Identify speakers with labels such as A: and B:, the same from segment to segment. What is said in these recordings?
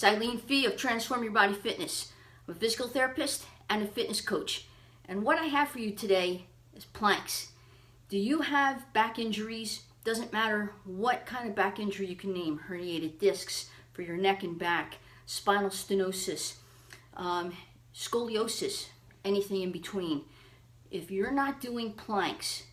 A: It's Eileen Fee of Transform Your Body Fitness. I'm a physical therapist and a fitness coach. And what I have for you today is planks. Do you have back injuries? Doesn't matter what kind of back injury you can name. Herniated discs for your neck and back, spinal stenosis, scoliosis, anything in between. If you're not doing planks,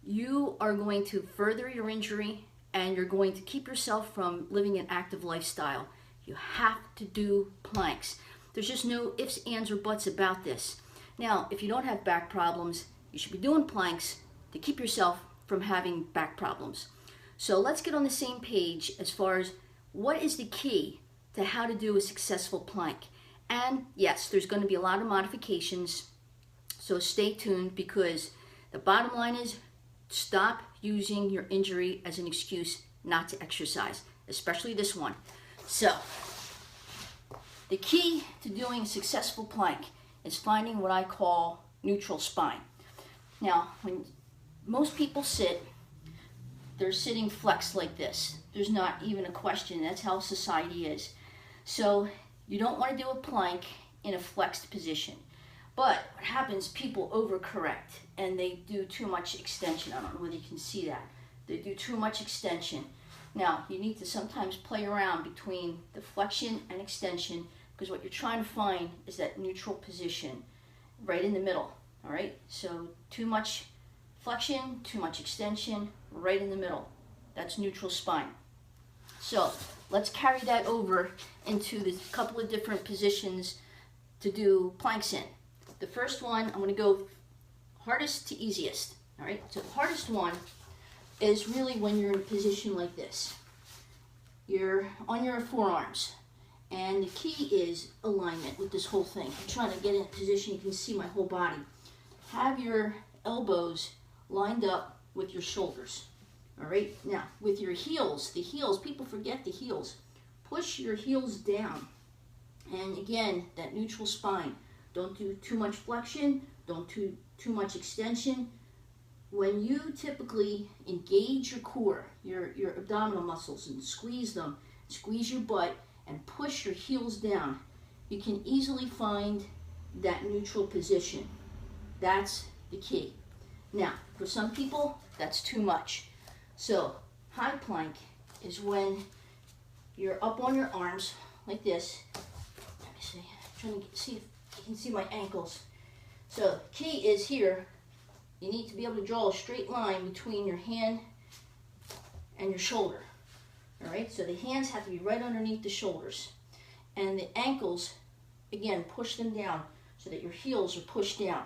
A: you are going to further your injury and you're going to keep yourself from living an active lifestyle. You have to do planks. There's just no ifs, ands, or buts about this. Now, if you don't have back problems, you should be doing planks to keep yourself from having back problems. So let's get on the same page as far as what is the key to how to do a successful plank. And yes, there's going to be a lot of modifications, so stay tuned, because the bottom line is stop using your injury as an excuse not to exercise, especially this one. So, the key to doing a successful plank is finding what I call neutral spine. Now, when most people sit, they're sitting flexed like this. There's not even a question. That's how society is. So, you don't want to do a plank in a flexed position. But what happens, people overcorrect and they do too much extension. I don't know whether you can see that. They do too much extension. Now, you need to sometimes play around between the flexion and extension, because what you're trying to find is that neutral position right in the middle. All right? So too much flexion, too much extension, right in the middle. That's neutral spine. So let's carry that over into the couple of different positions to do planks in. The first one, I'm going to go hardest to easiest. All right? So the hardest one is really when you're in a position like this. You're on your forearms, and the key is alignment with this whole thing. I'm trying to get in a position you can see my whole body. Have your elbows lined up with your shoulders. All right? Now, with your heels, people forget the heels. Push your heels down. And again, that neutral spine. Don't do too much flexion. Don't do too much extension. When you typically engage your core, your abdominal muscles, and squeeze them, squeeze your butt, and push your heels down, you can easily find that neutral position. That's the key. Now, for some people, that's too much. So, high plank is when you're up on your arms like this. Let me see. I'm trying to see if you can see my ankles. So, the key is here. You need to be able to draw a straight line between your hand and your shoulder. All right, so the hands have to be right underneath the shoulders. And the ankles, again, push them down so that your heels are pushed down.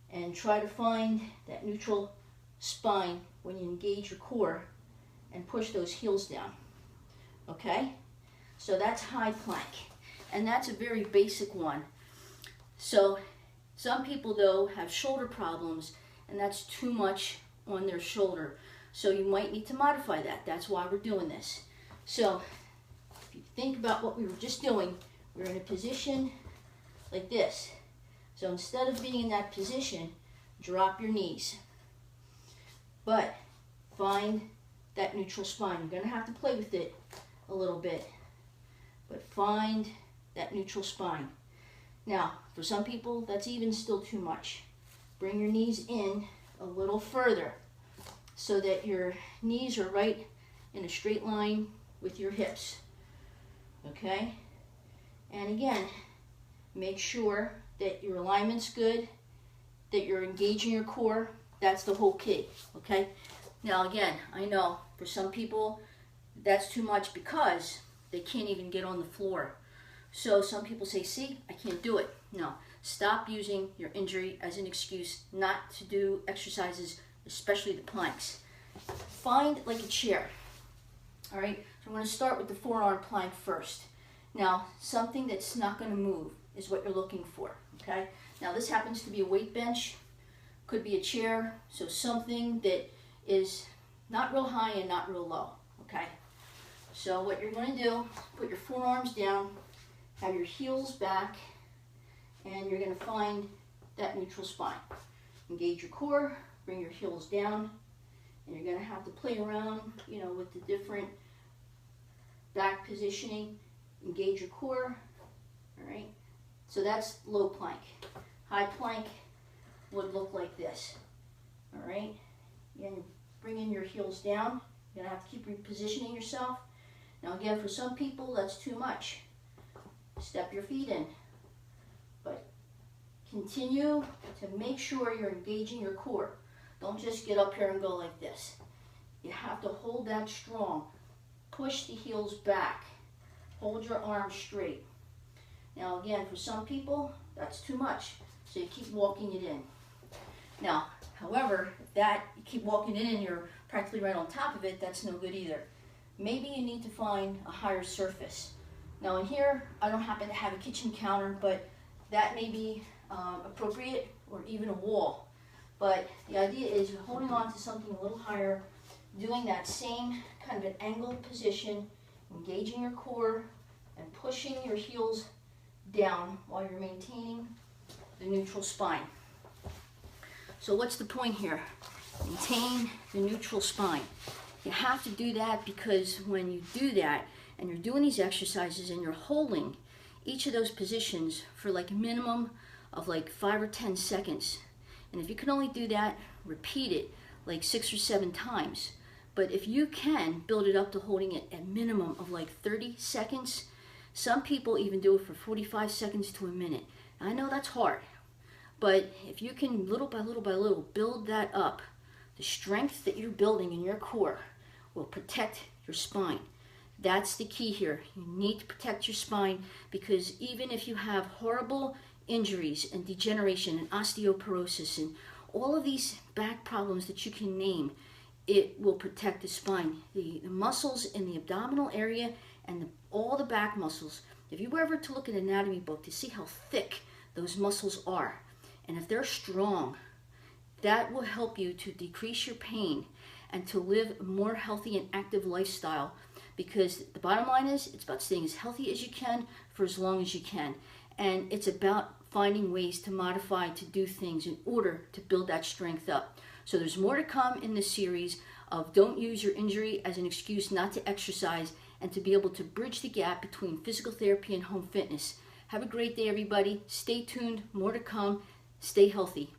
A: And try to find that neutral spine when you engage your core and push those heels down. Okay? So that's high plank. And that's a very basic one. So some people, though, have shoulder problems, and that's too much on their shoulder. So you might need to modify that. That's why we're doing this. So if you think about what we were just doing, we're in a position like this. So instead of being in that position, drop your knees. But find that neutral spine. You're going to have to play with it a little bit. But find that neutral spine. Now, for some people, that's even still too much. Bring your knees in a little further so that your knees are right in a straight line with your hips. Okay? And again, make sure that your alignment's good, that you're engaging your core. That's the whole key. Okay? Now, again, I know for some people, that's too much because they can't even get on the floor. So some people say, see, I can't do it. No, stop using your injury as an excuse not to do exercises, especially the planks. Find like a chair. All right, so I'm going to start with the forearm plank first. Now, something that's not going to move is what you're looking for. Okay, now this happens to be a weight bench, could be a chair, so something that is not real high and not real low. Okay, so what you're going to do, put your forearms down, have your heels back, and you're going to find that neutral spine. Engage your core, bring your heels down, and you're going to have to play around, with the different back positioning. engage your core. All right, so that's low plank. High plank would look like this. All right, again, bring in your heels down. You're gonna have to keep repositioning yourself. Now again, for some people, that's too much. Step your feet in, but continue to make sure you're engaging your core. Don't just get up here and go like this. You have to hold that strong. Push the heels back. Hold your arms straight. Now again, for some people, that's too much. So you keep walking it in. Now, however, if you keep walking it in and you're practically right on top of it, that's no good either. Maybe you need to find a higher surface. Now in here, I don't happen to have a kitchen counter, but that may be appropriate, or even a wall. But the idea is you're holding on to something a little higher, doing that same kind of an angled position, engaging your core and pushing your heels down while you're maintaining the neutral spine. So what's the point here? Maintain the neutral spine. You have to do that because when you do that and you're doing these exercises and you're holding each of those positions for like a minimum of like 5 or 10 seconds. And if you can only do that, repeat it like 6 or 7 times. But if you can build it up to holding it at minimum of like 30 seconds, some people even do it for 45 seconds to a minute. I know that's hard, but if you can little by little by little build that up, the strength that you're building in your core will protect your spine. That's the key here. You need to protect your spine, because even if you have horrible injuries and degeneration and osteoporosis and all of these back problems that you can name, it will protect the spine. The muscles in the abdominal area and all the back muscles, if you were ever to look at an anatomy book to see how thick those muscles are, and if they're strong, that will help you to decrease your pain and to live a more healthy and active lifestyle. Because the bottom line is, it's about staying as healthy as you can for as long as you can. And it's about finding ways to modify, to do things in order to build that strength up. So there's more to come in this series of don't use your injury as an excuse not to exercise, and to be able to bridge the gap between physical therapy and home fitness. Have a great day, everybody. Stay tuned. More to come. Stay healthy.